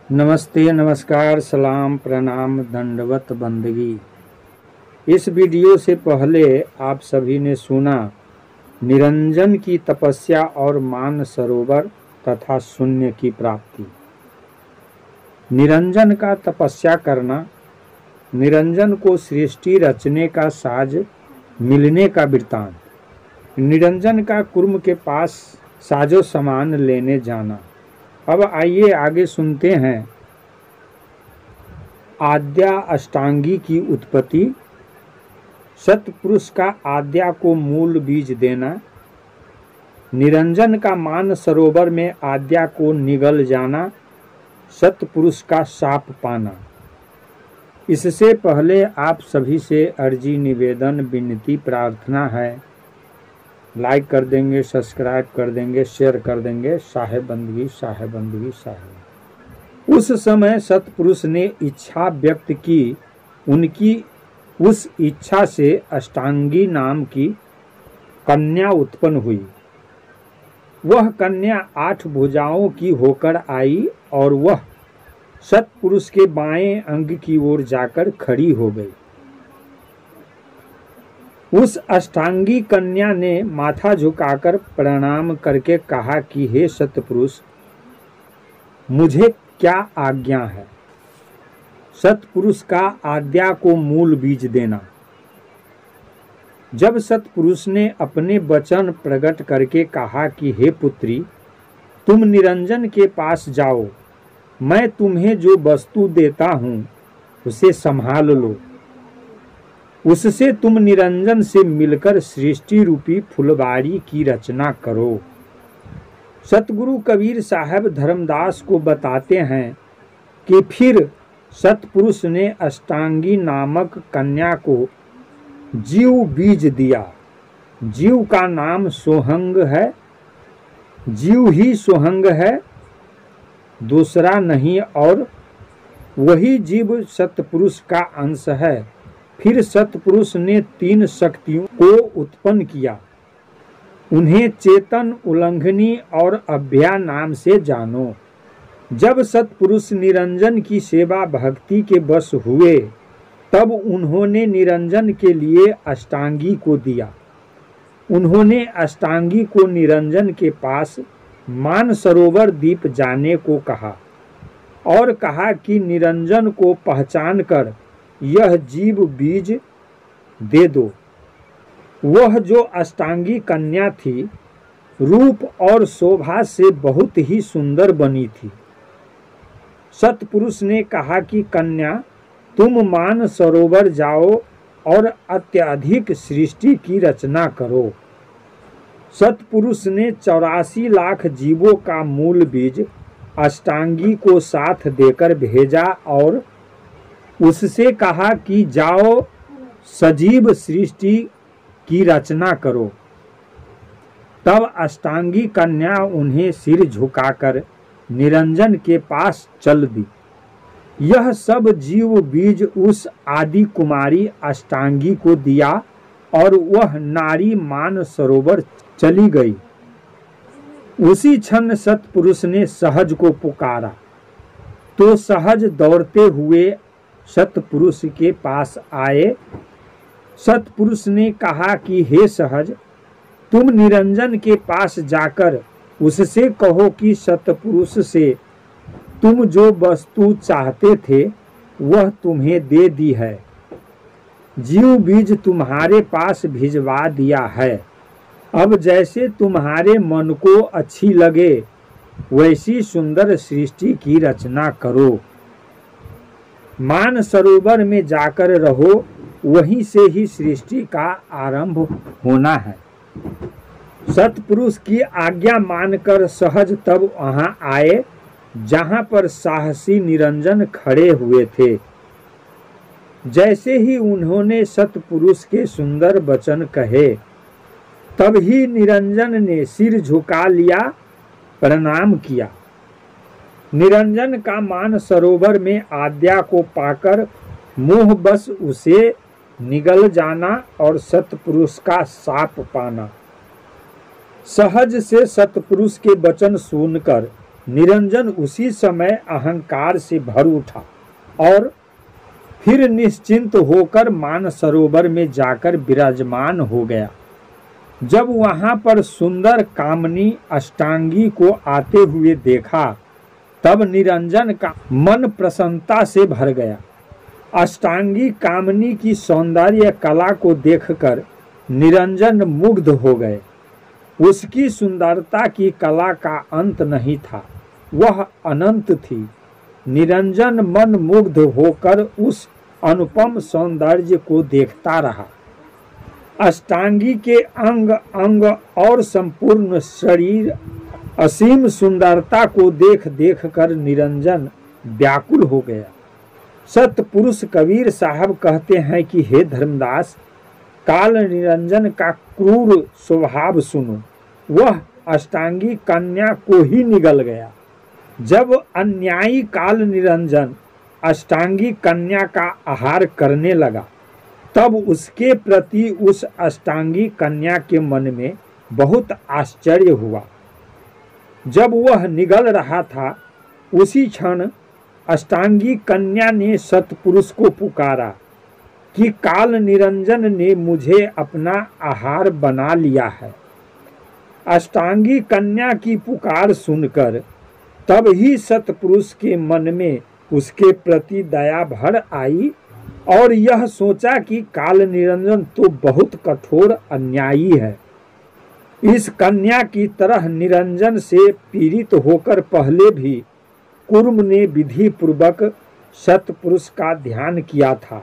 नमस्ते, नमस्कार, सलाम, प्रणाम, दंडवत बंदगी। इस वीडियो से पहले आप सभी ने सुना निरंजन की तपस्या और मान सरोवर तथा शून्य की प्राप्ति। निरंजन का तपस्या करना, निरंजन को सृष्टि रचने का साज मिलने का वृत्तांत, निरंजन का कुर्म के पास साजो सामान लेने जाना। अब आइए आगे सुनते हैं आद्या अष्टांगी की उत्पत्ति, सतपुरुष का आद्या को मूल बीज देना, निरंजन का मान सरोवर में आद्या को निगल जाना, सतपुरुष का शाप पाना। इससे पहले आप सभी से अर्जी, निवेदन, विनती, प्रार्थना है, लाइक कर देंगे, सब्सक्राइब कर देंगे, शेयर कर देंगे। साहेब बंदगी, साहेब बंदगी, साहेब। उस समय सतपुरुष ने इच्छा व्यक्त की। उनकी उस इच्छा से अष्टांगी नाम की कन्या उत्पन्न हुई। वह कन्या 8 भुजाओं की होकर आई और वह सतपुरुष के बाएं अंग की ओर जाकर खड़ी हो गई। उस अष्टांगी कन्या ने माथा झुकाकर प्रणाम करके कहा कि हे सतपुरुष, मुझे क्या आज्ञा है? सतपुरुष का आद्या को मूल बीज देना। जब सतपुरुष ने अपने वचन प्रकट करके कहा कि हे पुत्री, तुम निरंजन के पास जाओ, मैं तुम्हें जो वस्तु देता हूँ उसे संभाल लो, उससे तुम निरंजन से मिलकर सृष्टि रूपी फुलवारी की रचना करो। सतगुरु कबीर साहब धर्मदास को बताते हैं कि फिर सतपुरुष ने अष्टांगी नामक कन्या को जीव बीज दिया। जीव का नाम सोहंग है, जीव ही सोहंग है, दूसरा नहीं, और वही जीव सतपुरुष का अंश है। फिर सतपुरुष ने 3 शक्तियों को उत्पन्न किया। उन्हें चेतन, उल्लंघनी और अभ्या नाम से जानो। जब सतपुरुष निरंजन की सेवा भक्ति के वश हुए, तब उन्होंने निरंजन के लिए अष्टांगी को दिया। उन्होंने अष्टांगी को निरंजन के पास मानसरोवर द्वीप जाने को कहा और कहा कि निरंजन को पहचान कर यह जीव बीज दे दो। वह जो अष्टांगी कन्या थी, रूप और शोभा से बहुत ही सुंदर बनी थी। सतपुरुष ने कहा कि कन्या, तुम मान सरोवर जाओ और अत्यधिक सृष्टि की रचना करो। सतपुरुष ने 84 लाख जीवों का मूल बीज अष्टांगी को साथ देकर भेजा और उससे कहा कि जाओ सजीव सृष्टि की रचना करो। तब अष्टांगी कन्या उन्हें सिर झुकाकर निरंजन के पास चल दी। यह सब जीव बीज उस आदि कुमारी अष्टांगी को दिया और वह नारी मान सरोवर चली गई। उसी क्षण सतपुरुष ने सहज को पुकारा तो सहज दौड़ते हुए सतपुरुष के पास आए। सतपुरुष ने कहा कि हे सहज, तुम निरंजन के पास जाकर उससे कहो कि सतपुरुष से तुम जो वस्तु चाहते थे वह तुम्हें दे दी है। जीव बीज तुम्हारे पास भिजवा दिया है। अब जैसे तुम्हारे मन को अच्छी लगे वैसी सुंदर सृष्टि की रचना करो। मान सरोवर में जाकर रहो, वहीं से ही सृष्टि का आरंभ होना है। सतपुरुष की आज्ञा मानकर सहज तब वहां आए जहां पर साहसी निरंजन खड़े हुए थे। जैसे ही उन्होंने सतपुरुष के सुंदर वचन कहे, तब ही निरंजन ने सिर झुका लिया, प्रणाम किया। निरंजन का मान सरोवर में आद्या को पाकर मोह बस उसे निगल जाना और सतपुरुष का शाप पाना। सहज से सतपुरुष के वचन सुनकर निरंजन उसी समय अहंकार से भर उठा और फिर निश्चिंत होकर मानसरोवर में जाकर विराजमान हो गया। जब वहां पर सुंदर कामनी अष्टांगी को आते हुए देखा तब निरंजन का मन प्रसन्नता से भर गया। अष्टांगी कामनी की सौंदर्य कला को देखकर निरंजन मुग्ध हो गए। उसकी सुंदरता की कला का अंत नहीं था, वह अनंत थी। निरंजन मन मुग्ध होकर उस अनुपम सौंदर्य को देखता रहा। अष्टांगी के अंग अंग और संपूर्ण शरीर असीम सुंदरता को देख देख कर निरंजन व्याकुल हो गया। सतपुरुष कबीर साहब कहते हैं कि हे धर्मदास, काल निरंजन का क्रूर स्वभाव सुनो। वह अष्टांगी कन्या को ही निगल गया। जब अन्यायी काल निरंजन अष्टांगी कन्या का आहार करने लगा तब उसके प्रति उस अष्टांगी कन्या के मन में बहुत आश्चर्य हुआ। जब वह निगल रहा था उसी क्षण अष्टांगी कन्या ने सतपुरुष को पुकारा कि काल निरंजन ने मुझे अपना आहार बना लिया है। अष्टांगी कन्या की पुकार सुनकर तब ही सतपुरुष के मन में उसके प्रति दया भर आई और यह सोचा कि काल निरंजन तो बहुत कठोर अन्यायी है। इस कन्या की तरह निरंजन से पीड़ित होकर पहले भी कुर्म ने विधि पूर्वक सतपुरुष का ध्यान किया था।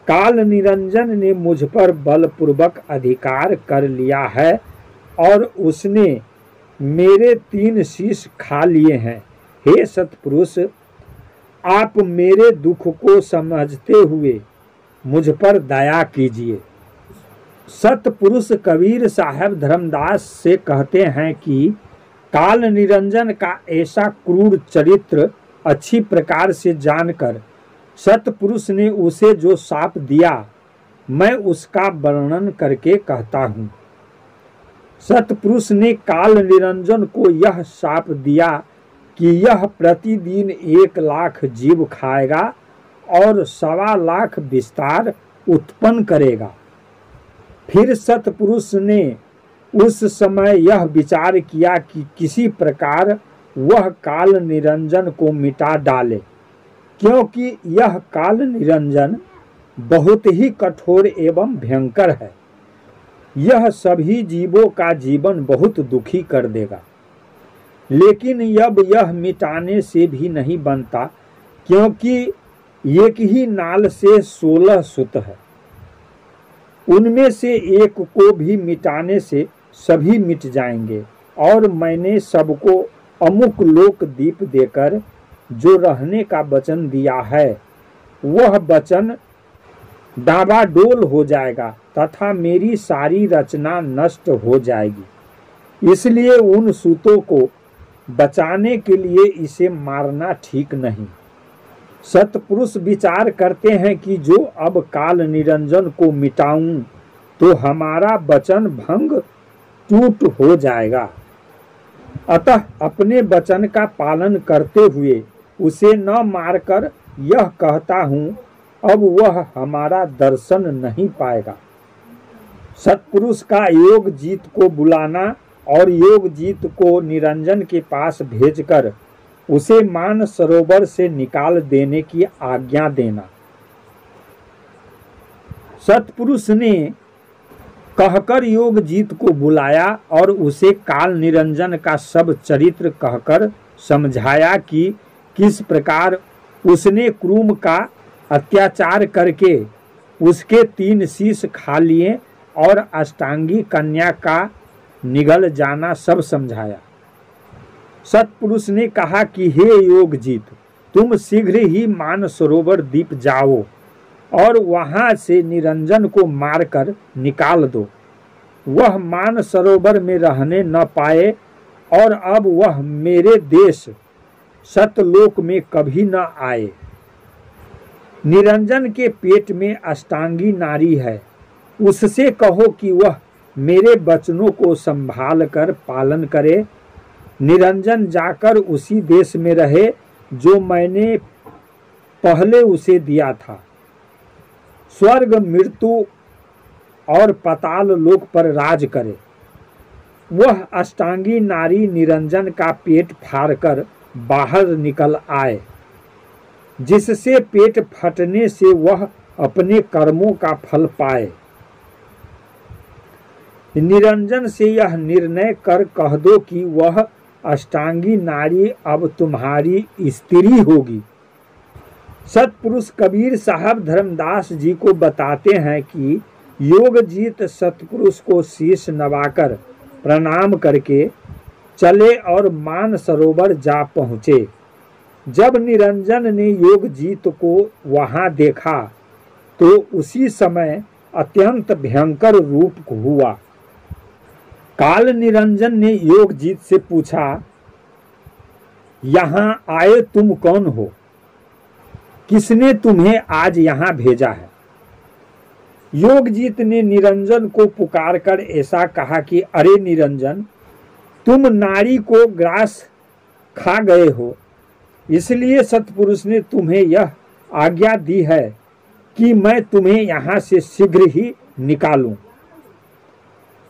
काल निरंजन ने मुझ पर बलपूर्वक अधिकार कर लिया है और उसने मेरे 3 शीश खा लिए हैं। हे सतपुरुष, आप मेरे दुख को समझते हुए मुझ पर दया कीजिए। सतपुरुष कबीर साहब धर्मदास से कहते हैं कि काल निरंजन का ऐसा क्रूर चरित्र अच्छी प्रकार से जानकर सतपुरुष ने उसे जो शाप दिया मैं उसका वर्णन करके कहता हूँ। सतपुरुष ने काल निरंजन को यह शाप दिया कि यह प्रतिदिन 1 लाख जीव खाएगा और 1.25 लाख विस्तार उत्पन्न करेगा। फिर सतपुरुष ने उस समय यह विचार किया कि किसी प्रकार वह काल निरंजन को मिटा डाले, क्योंकि यह काल निरंजन बहुत ही कठोर एवं भयंकर है। यह सभी जीवों का जीवन बहुत दुखी कर देगा। लेकिन अब यह मिटाने से भी नहीं बनता, क्योंकि एक ही नाल से 16 सुत है। उनमें से एक को भी मिटाने से सभी मिट जाएंगे। और मैंने सबको अमुक लोक दीप देकर जो रहने का वचन दिया है वह वचन डावाडोल हो जाएगा तथा मेरी सारी रचना नष्ट हो जाएगी। इसलिए उन सूतों को बचाने के लिए इसे मारना ठीक नहीं। सतपुरुष विचार करते हैं कि जो अब काल निरंजन को मिटाऊं तो हमारा वचन भंग टूट हो जाएगा। अतः अपने वचन का पालन करते हुए उसे न मारकर यह कहता हूं, अब वह हमारा दर्शन नहीं पाएगा। सतपुरुष का योग जीत को बुलाना और योग जीत को निरंजन के पास भेजकर उसे मान सरोवर से निकाल देने की आज्ञा देना। सतपुरुष ने कहकर योग जीत को बुलाया और उसे काल निरंजन का सब चरित्र कहकर समझाया कि किस प्रकार उसने क्रूम का अत्याचार करके उसके 3 शीश खा लिए और अष्टांगी कन्या का निगल जाना सब समझाया। सतपुरुष ने कहा कि हे योग जीत, तुम शीघ्र ही मान सरोवर द्वीप जाओ और वहां से निरंजन को मारकर निकाल दो। वह मान सरोवर में रहने न पाए और अब वह मेरे देश सतलोक में कभी न आए। निरंजन के पेट में अष्टांगी नारी है, उससे कहो कि वह मेरे वचनों को संभाल कर पालन करे निरंजन जाकर उसी देश में रहे जो मैंने पहले उसे दिया था। स्वर्ग, मृत्यु और पाताल लोक पर राज करे। वह अष्टांगी नारी निरंजन का पेट फाड़कर बाहर निकल आए, जिससे पेट फटने से वह अपने कर्मों का फल पाए। निरंजन से यह निर्णय कर कह दो कि वह अष्टांगी नारी अब तुम्हारी स्त्री होगी। सतपुरुष कबीर साहब धर्मदास जी को बताते हैं कि योगजीत सतपुरुष को शीश नवाकर प्रणाम करके चले और मान सरोवर जा पहुँचे। जब निरंजन ने योगजीत को वहाँ देखा तो उसी समय अत्यंत भयंकर रूप हुआ। काल निरंजन ने योगजीत से पूछा, यहाँ आए तुम कौन हो? किसने तुम्हें आज यहाँ भेजा है? योगजीत ने निरंजन को पुकारकर ऐसा कहा कि अरे निरंजन, तुम नारी को ग्रास खा गए हो, इसलिए सतपुरुष ने तुम्हें यह आज्ञा दी है कि मैं तुम्हें यहाँ से शीघ्र ही निकालूं।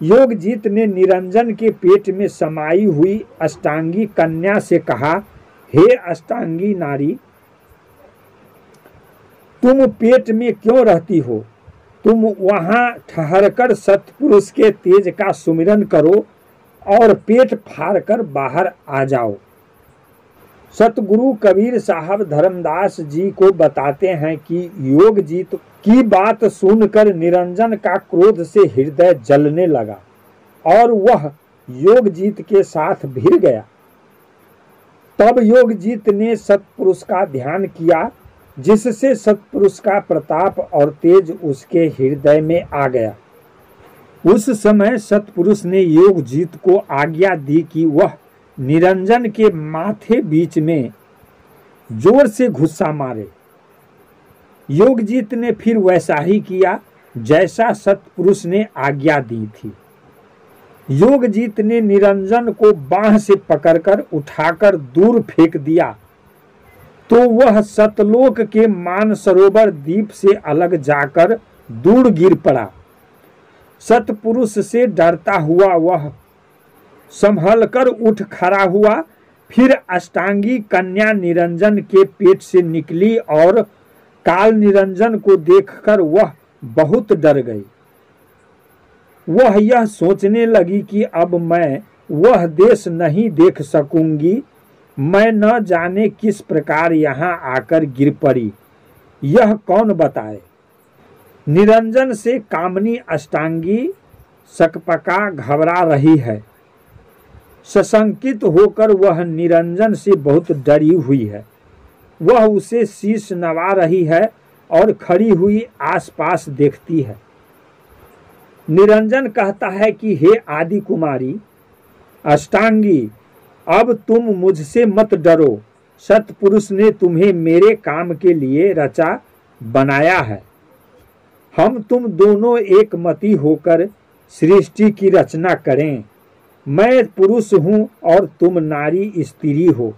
योगजीत ने निरंजन के पेट में समाई हुई अष्टांगी कन्या से कहा, हे अष्टांगी नारी, तुम पेट में क्यों रहती हो? तुम वहाँ ठहरकर सतपुरुष के तेज का सुमिरन करो और पेट फाड़कर बाहर आ जाओ। सतगुरु कबीर साहब धर्मदास जी को बताते हैं कि योगजीत की बात सुनकर निरंजन का क्रोध से हृदय जलने लगा और वह योगजीत के साथ भिड़ गया। तब योगजीत ने सतपुरुष का ध्यान किया, जिससे सतपुरुष का प्रताप और तेज उसके हृदय में आ गया। उस समय सतपुरुष ने योगजीत को आज्ञा दी कि वह निरंजन के माथे बीच में जोर से घुस्सा मारे। योगजीत ने फिर वैसा ही किया जैसा सतपुरुष ने आज्ञा दी थी। योगजीत ने निरंजन को बाह से पकड़कर उठाकर दूर फेंक दिया तो वह सतलोक के मानसरोवर द्वीप से अलग जाकर दूर गिर पड़ा। सतपुरुष से डरता हुआ वह संभलकर उठ खड़ा हुआ। फिर अष्टांगी कन्या निरंजन के पेट से निकली और काल निरंजन को देखकर वह बहुत डर गई। वह यह सोचने लगी कि अब मैं वह देश नहीं देख सकूंगी, मैं न जाने किस प्रकार यहाँ आकर गिर पड़ी, यह कौन बताए। निरंजन से कामनी अष्टांगी सकपका घबरा रही है। सशंकित होकर वह निरंजन से बहुत डरी हुई है। वह उसे शीश नवा रही है और खड़ी हुई आसपास देखती है। निरंजन कहता है कि हे आदि कुमारी अष्टांगी, अब तुम मुझसे मत डरो। सतपुरुष ने तुम्हें मेरे काम के लिए रचा बनाया है। हम तुम दोनों एक मति होकर सृष्टि की रचना करें। मैं पुरुष हूँ और तुम नारी स्त्री हो,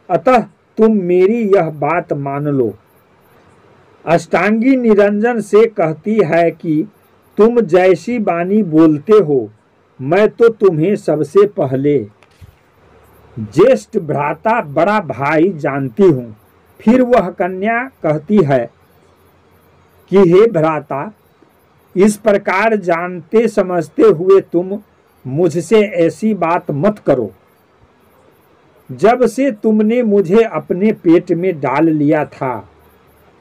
अतः तुम मेरी यह बात मान लो। अष्टांगी निरंजन से कहती है कि तुम जैसी वाणी बोलते हो, मैं तो तुम्हें सबसे पहले ज्येष्ठ भ्राता बड़ा भाई जानती हूँ। फिर वह कन्या कहती है कि हे भ्राता, इस प्रकार जानते समझते हुए तुम मुझसे ऐसी बात मत करो। जब से तुमने मुझे अपने पेट में डाल लिया था,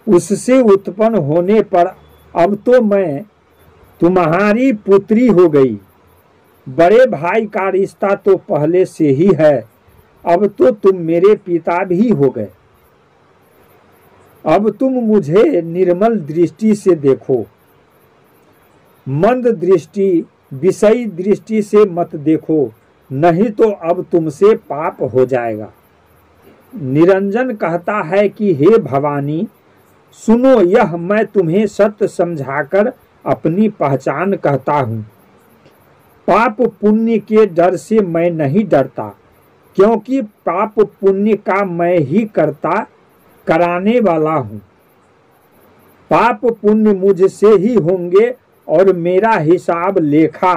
उससे उत्पन्न होने पर अब तो मैं तुम्हारी पुत्री हो गई। बड़े भाई का रिश्ता तो पहले से ही है, अब तो तुम मेरे पिता भी हो गए। अब तुम मुझे निर्मल दृष्टि से देखो, मंद दृष्टि विषयी दृष्टि से मत देखो, नहीं तो अब तुमसे पाप हो जाएगा। निरंजन कहता है कि हे भवानी, सुनो, यह मैं तुम्हें सत्य समझाकर अपनी पहचान कहता हूँ। पाप पुण्य के डर से मैं नहीं डरता, क्योंकि पाप पुण्य का मैं ही करता कराने वाला हूँ। पाप पुण्य मुझसे ही होंगे और मेरा हिसाब लेखा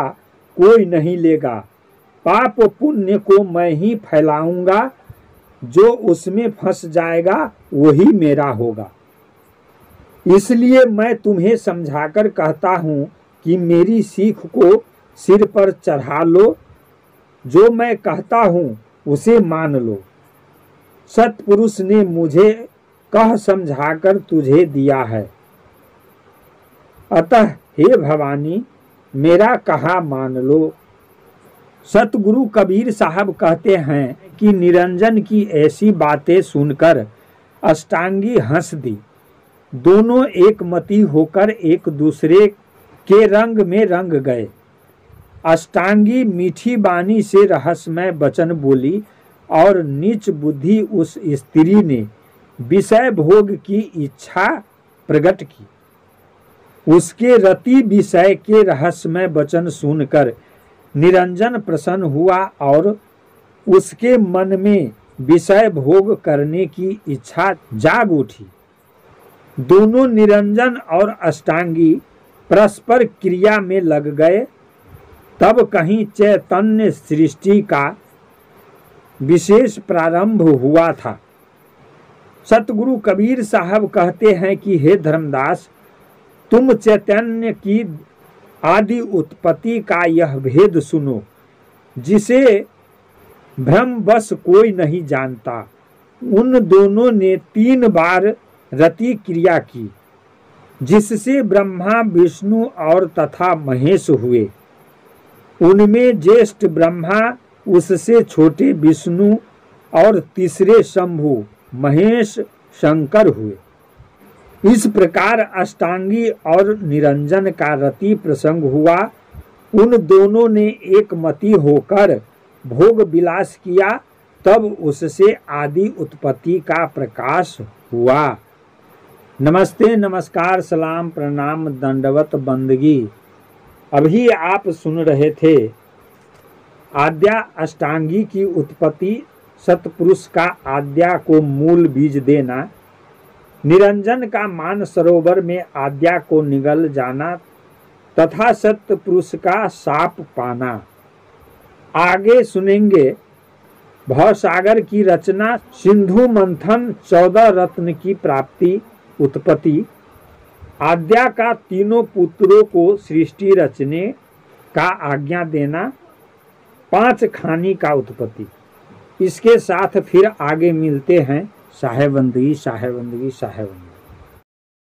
कोई नहीं लेगा। पाप पुण्य को मैं ही फैलाऊंगा, जो उसमें फंस जाएगा वही मेरा होगा। इसलिए मैं तुम्हें समझाकर कहता हूँ कि मेरी सीख को सिर पर चढ़ा लो, जो मैं कहता हूँ उसे मान लो। सत्पुरुष ने मुझे कह समझाकर तुझे दिया है, अतः हे भवानी मेरा कहा मान लो। सतगुरु कबीर साहब कहते हैं कि निरंजन की ऐसी बातें सुनकर अष्टांगी हंस दी। दोनों एक मती होकर एक दूसरे के रंग में रंग गए। अष्टांगी मीठी बानी से रहस्यमय वचन बोली और नीच बुद्धि उस स्त्री ने विषय भोग की इच्छा प्रकट की। उसके रति विषय के रहस्यमय वचन सुनकर निरंजन प्रसन्न हुआ और उसके मन में विषय भोग करने की इच्छा जाग उठी। दोनों निरंजन और अष्टांगी परस्पर क्रिया में लग गए। तब कहीं चैतन्य सृष्टि का विशेष प्रारंभ हुआ था। सतगुरु कबीर साहब कहते हैं कि हे धर्मदास, तुम चैतन्य की आदि उत्पत्ति का यह भेद सुनो, जिसे भ्रमवश कोई नहीं जानता। उन दोनों ने 3 बार रति क्रिया की, जिससे ब्रह्मा विष्णु और तथा महेश हुए। उनमें ज्येष्ठ ब्रह्मा, उससे छोटे विष्णु और तीसरे शंभु महेश शंकर हुए। इस प्रकार अष्टांगी और निरंजन का रति प्रसंग हुआ। उन दोनों ने एक मति होकर भोग विलास किया, तब उससे आदि उत्पत्ति का प्रकाश हुआ। नमस्ते, नमस्कार, सलाम, प्रणाम, दंडवत, बंदगी। अभी आप सुन रहे थे आद्या अष्टांगी की उत्पत्ति, सतपुरुष का आद्या को मूल बीज देना, निरंजन का मान सरोवर में आद्या को निगल जाना तथा सतपुरुष का शाप पाना। आगे सुनेंगे भवसागर की रचना, सिंधु मंथन, 14 रत्न की प्राप्ति, उत्पत्ति, आद्या का तीनों पुत्रों को सृष्टि रचने का आज्ञा देना, 5 खानी का उत्पत्ति। इसके साथ फिर आगे मिलते हैं। साहेबंदगी, साहेबंदगी, साहेबंदगी।